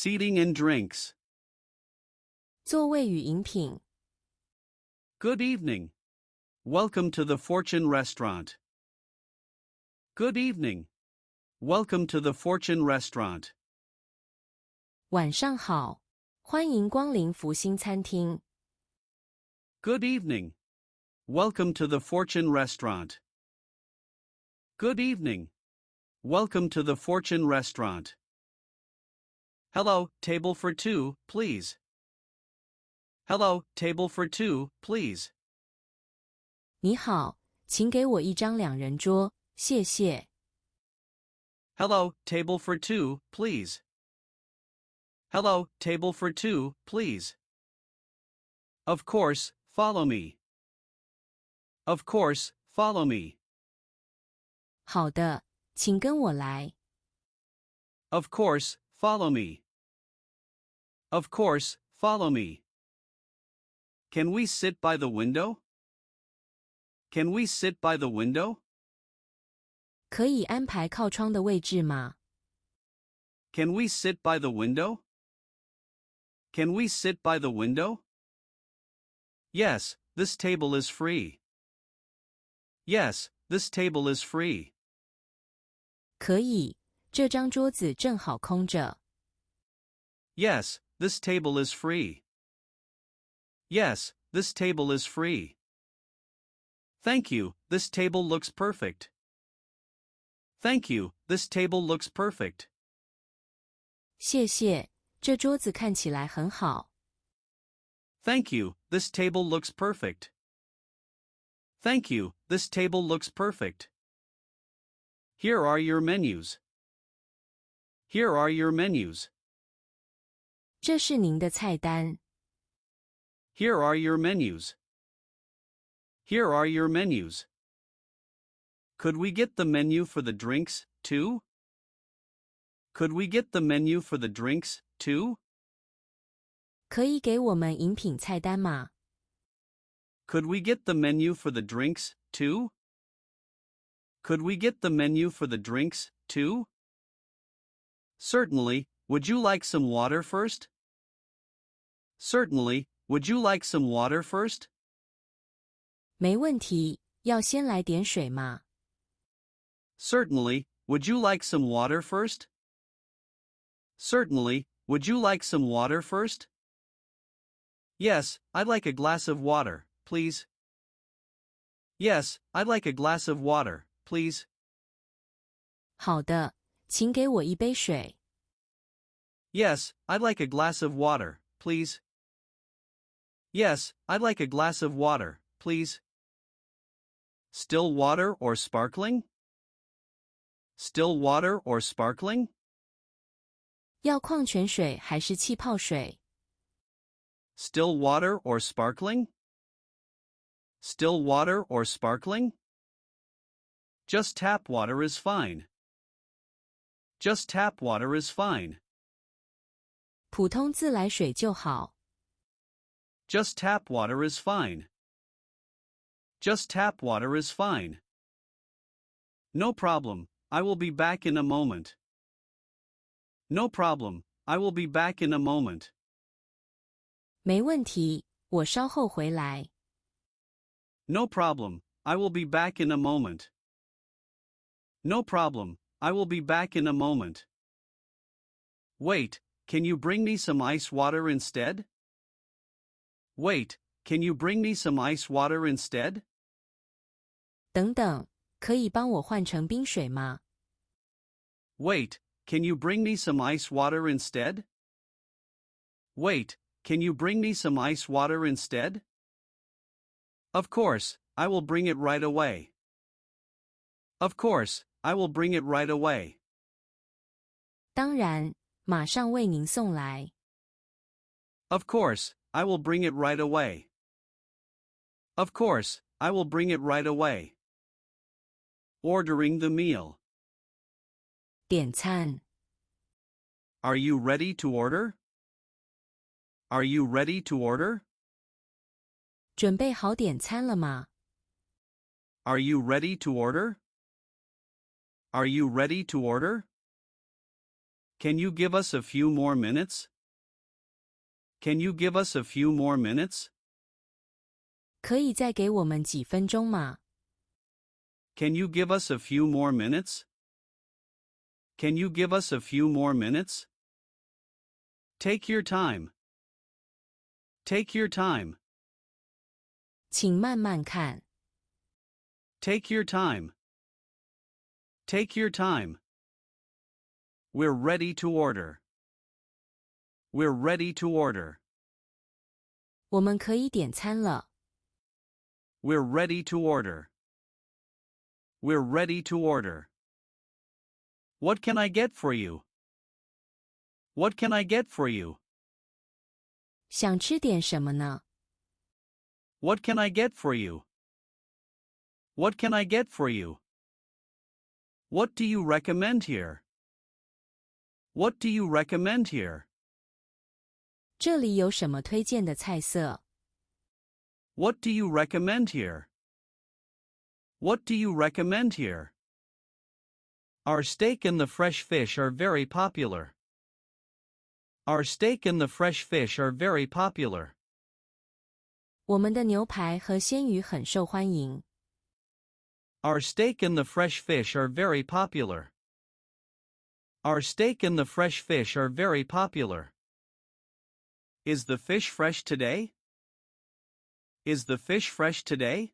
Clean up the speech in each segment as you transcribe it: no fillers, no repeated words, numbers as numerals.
Seating and drinks. 座位与饮品。Good evening. Welcome to the Fortune Restaurant. Good evening. Welcome to the Fortune Restaurant. 晚上好，欢迎光临福星餐厅。Good evening. Welcome to the Fortune Restaurant. Good evening. Welcome to the Fortune Restaurant. Hello, table for two, please. Hello, table for two, please. 你好，请给我一张两人桌，谢谢。Hello, table for two, please. Hello, table for two, please. Of course, follow me. Of course, follow me. 好的，请跟我来。Of course, follow me. Of course, follow me. Can we sit by the window? Can we sit by the window? 可以安排靠窗的位置吗？ Can we sit by the window? Can we sit by the window? Yes, this table is free. Yes, this table is free. 可以，这张桌子正好空着。Yes, this table is free. Yes, this table is free. Thank you, this table looks perfect. Thank you, this table looks perfect. 谢谢，这桌子看起来很好。Thank you, this table looks perfect. Thank you, this table looks perfect. Here are your menus. Here are your menus. 这是您的菜单。Here are your menus. Here are your menus. Could we get the menu for the drinks, too? Could we get the menu for the drinks, too? 可以给我们饮品菜单吗？ Could we get the menu for the drinks, too? Could we get the menu for the drinks, too? Certainly, would you like some water first? Certainly, would you like some water first? 没问题，要先来点水吗？ Certainly, would you like some water first? Certainly, would you like some water first? Yes, I'd like a glass of water, please. Yes, I'd like a glass of water, please. 好的，请给我一杯水。Yes, I'd like a glass of water, please. Yes, I'd like a glass of water, please. Still water or sparkling? Still water or sparkling? 要矿泉水还是气泡水？ Still water or sparkling? Still water or sparkling? Just tap water is fine. Just tap water is fine. 普通自来水就好。Just tap water is fine. Just tap water is fine. No problem, I will be back in a moment. No problem, I will be back in a moment. 没问题，我稍后回来。No problem, I will be back in a moment. No problem, I will be back in a moment. Wait, can you bring me some ice water instead? Wait, can you bring me some ice water instead? 等等，可以帮我换成冰水吗？ Wait, can you bring me some ice water instead? Wait, can you bring me some ice water instead? Of course, I will bring it right away. Of course, I will bring it right away. 当然，马上为您送来。Of course, I will bring it right away. Of course, I will bring it right away. Ordering the meal. 点餐。 Are you ready to order? Are you ready to order? 准备好点餐了吗？ Are you ready to order? Are you ready to order? Can you give us a few more minutes? Can you give us a few more minutes? 可以再给我们几分钟吗？ Can you give us a few more minutes? Can you give us a few more minutes? Take your time. Take your time. 请慢慢看。Take your time. Take your time. We're ready to order. We're ready to order. 我们可以点餐了。We're ready to order. We're ready to order. What can I get for you? What can I get for you? 想吃点什么呢？ What can I get for you? What can I get for you? What do you recommend here? What do you recommend here? 这里有什么推荐的菜色？ What do you recommend here? What do you recommend here? Our steak and the fresh fish are very popular. Our steak and the fresh fish are very popular. 我们的牛排和鲜鱼很受欢迎。Our steak and the fresh fish are very popular. Our steak and the fresh fish are very popular. Is the fish fresh today? Is the fish fresh today?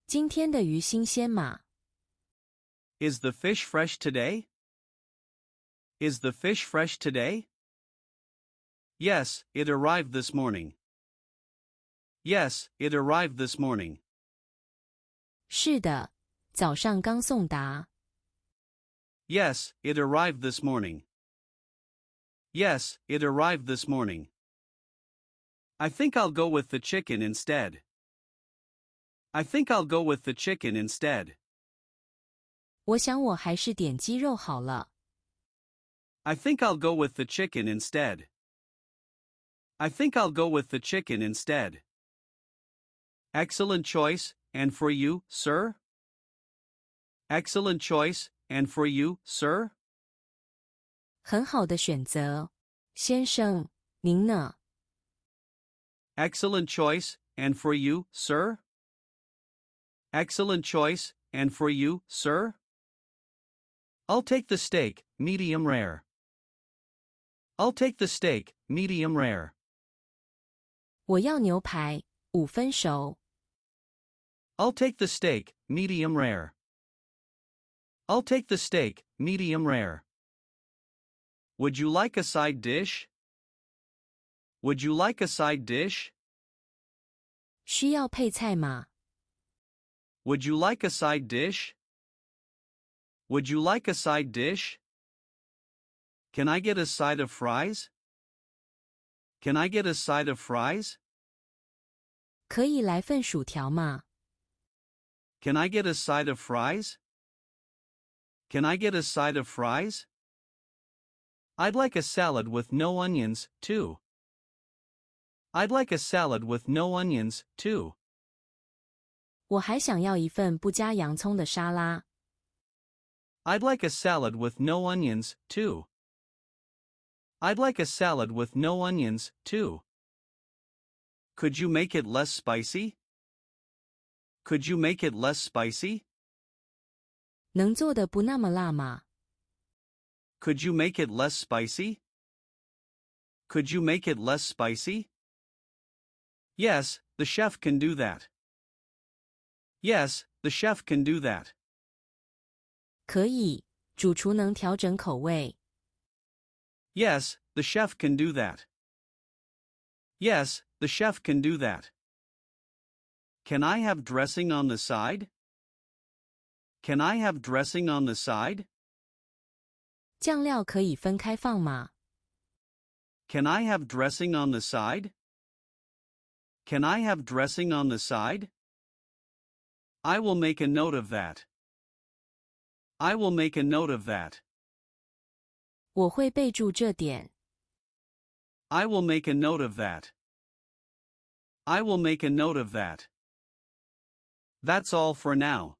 今天的鱼新鲜吗？ Is the fish fresh today? Is the fish fresh today? Yes, it arrived this morning. Yes, it arrived this morning. 是的，早上刚送达。Yes, it arrived this morning. Yes, it arrived this morning. I think I'll go with the chicken instead. I think I'll go with the chicken instead. 我想我还是点鸡肉好了。I think I'll go with the chicken instead. I think I'll go with the chicken instead. Excellent choice, and for you, sir? Excellent choice, and for you, sir? 很好的选择，先生，您呢？ Excellent choice, and for you, sir? Excellent choice, and for you, sir? I'll take the steak, medium rare. I'll take the steak, medium rare. 我要牛排，5分熟。I'll take the steak, medium rare. I'll take the steak, medium rare. Would you like a side dish? Would you like a side dish? 需要配菜吗？ Would you like a side dish? Would you like a side dish? Can I get a side of fries? Can I get a side of fries? 可以来份薯条吗？ Can I get a side of fries? Can I get a side of fries? I'd like a salad with no onions, too. I'd like a salad with no onions, too. 我还想要一份不加洋葱的沙拉。I'd like a salad with no onions, too. I'd like a salad with no onions, too. Could you make it less spicy? Could you make it less spicy? 能做的不那么辣吗？ Could you make it less spicy? Could you make it less spicy? Yes, the chef can do that. Yes, the chef can do that. 可以，主厨能调整口味。Yes, the chef can do that. Yes, the chef can do that. Can I have dressing on the side? Can I have dressing on the side? 酱料可以分开放吗？ Can I have dressing on the side? Can I have dressing on the side? I will make a note of that. I will make a note of that. 我会备注这点。I will make a note of that. I will make a note of that. That's all for now.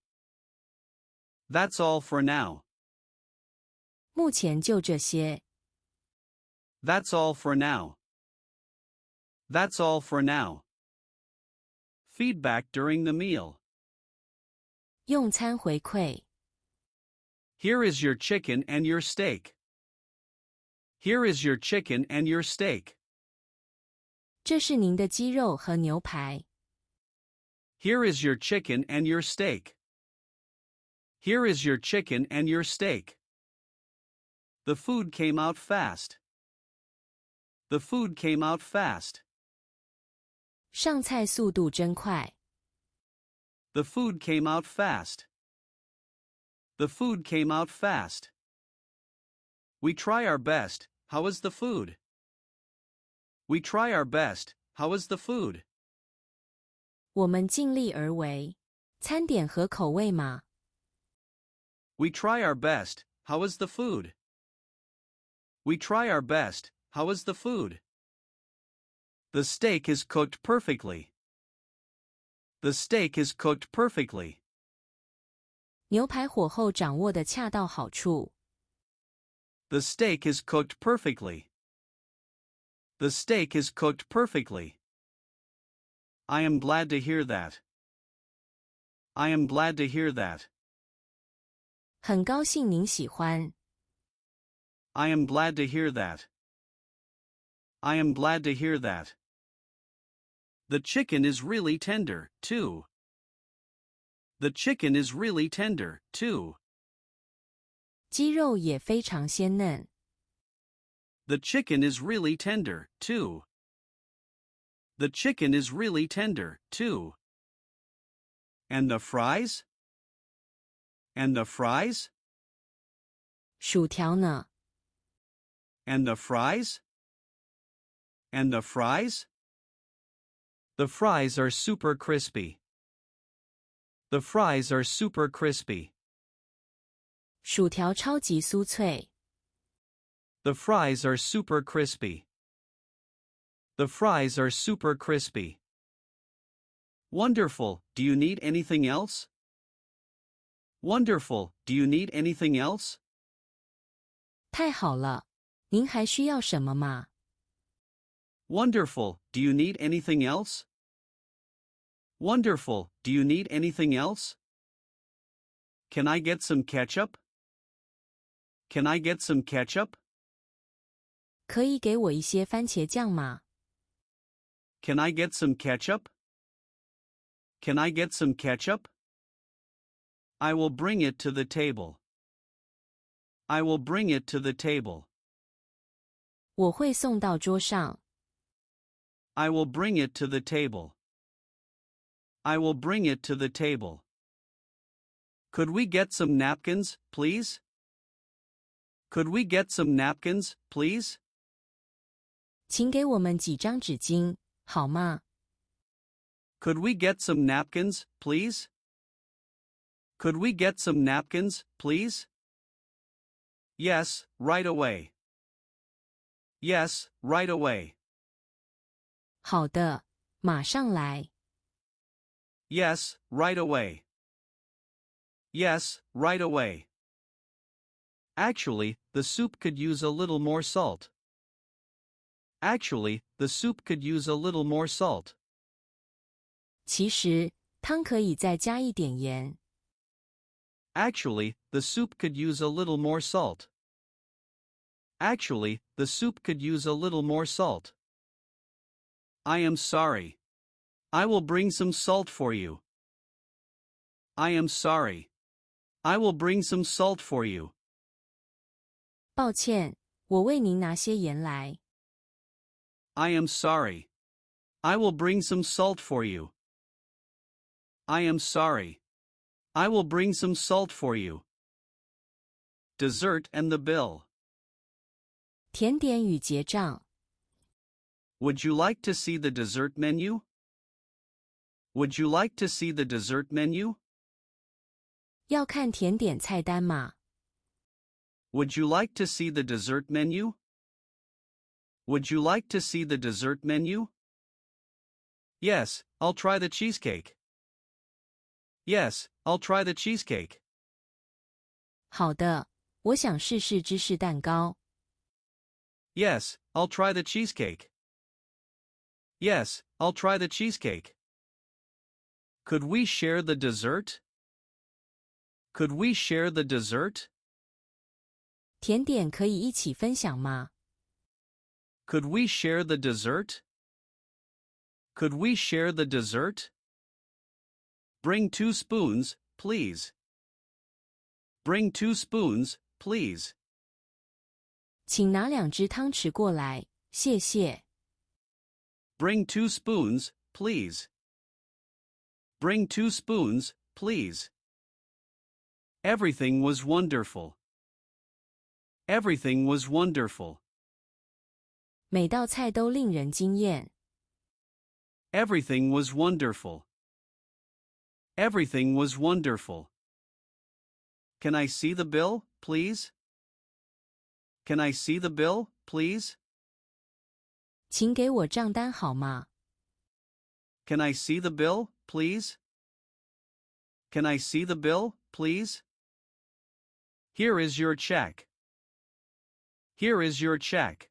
That's all for now. 目前就这些。That's all for now. That's all for now. Feedback during the meal. 用餐回馈。Here is your chicken and your steak. Here is your chicken and your steak. 这是您的鸡肉和牛排。Here is your chicken and your steak. Here is your chicken and your steak. The food came out fast. The food came out fast. 上菜速度真快。The food came out fast. The food came out fast. We try our best. How is the food? We try our best. How is the food? 我们尽力而为。餐点合口味吗？ We try our best. How is the food? We try our best. How is the food? The steak is cooked perfectly. The steak is cooked perfectly. 牛排火候掌握得恰到好处。The steak is cooked perfectly. The steak is cooked perfectly. I am glad to hear that. I am glad to hear that. 很高兴您喜欢。I am glad to hear that. I am glad to hear that. The chicken is really tender, too. The chicken is really tender, too. 鸡肉也非常鲜嫩。The chicken is really tender, too. The chicken is really tender, too. And the fries? And the fries? 薯条呢？ And the fries? And the fries? The fries are super crispy. The fries are super crispy. 薯条超级酥脆。The fries are super crispy. The fries are super crispy. Wonderful. Do you need anything else? Wonderful. Do you need anything else? 太好了，您还需要什么吗？ Wonderful. Do you need anything else? Wonderful. Do you need anything else? Can I get some ketchup? Can I get some ketchup? 可以给我一些番茄酱吗？ Can I get some ketchup? Can I get some ketchup? I will bring it to the table. I will bring it to the table. 我会送到桌上。I will bring it to the table. I will bring it to the table. Could we get some napkins, please? Could we get some napkins, please? 请给我们几张纸巾，好吗？ Could we get some napkins, please? Could we get some napkins, please? Yes, right away. Yes, right away. 好的，马上来。Yes, right away. Yes, right away. Actually, the soup could use a little more salt. Actually, the soup could use a little more salt. 其实，汤可以再加一点盐。Actually, the soup could use a little more salt. Actually, the soup could use a little more salt. I am sorry. I will bring some salt for you. I am sorry. I will bring some salt for you. 抱歉，我为您拿些盐来。I am sorry. I will bring some salt for you. I am sorry. I will bring some salt for you. Dessert and the bill. 甜点与结账。Would you like to see the dessert menu? Would you like to see the dessert menu? 要看甜点菜单吗？ Would you like to see the dessert menu? Would you like to see the dessert menu? Yes, I'll try the cheesecake. Yes, I'll try the cheesecake. 好的，我想试试芝士蛋糕。Yes, I'll try the cheesecake. Yes, I'll try the cheesecake. Could we share the dessert? Could we share the dessert? 甜点可以一起分享吗？ Could we share the dessert? Could we share the dessert? Bring 2 spoons, please. Bring 2 spoons, please. 请拿2只汤匙过来，谢谢。Bring 2 spoons, please. Bring 2 spoons, please. Everything was wonderful. Everything was wonderful. 每道菜都令人惊艳。Everything was wonderful. Everything was wonderful. Can I see the bill, please? Can I see the bill, please? 请给我账单好吗？ Can I see the bill, please? Can I see the bill, please? Here is your check. Here is your check.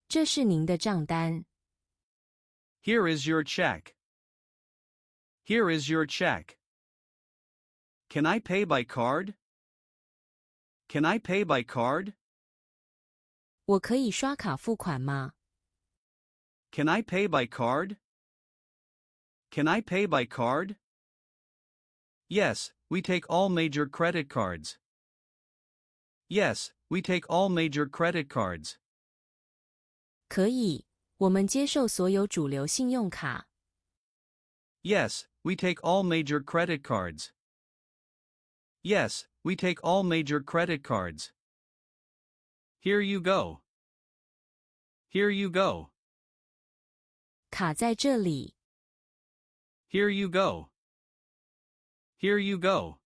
这是您的账单。Here is your check. Here is your check. Can I pay by card? Can I pay by card? 我可以刷卡付款吗？ Can I pay by card? Can I pay by card? Yes, we take all major credit cards. Yes, we take all major credit cards. 可以，我们接受所有主流信用卡。Yes, we take all major credit cards. Yes, we take all major credit cards. Here you go. Here you go. 卡在这里。 Here you go. Here you go.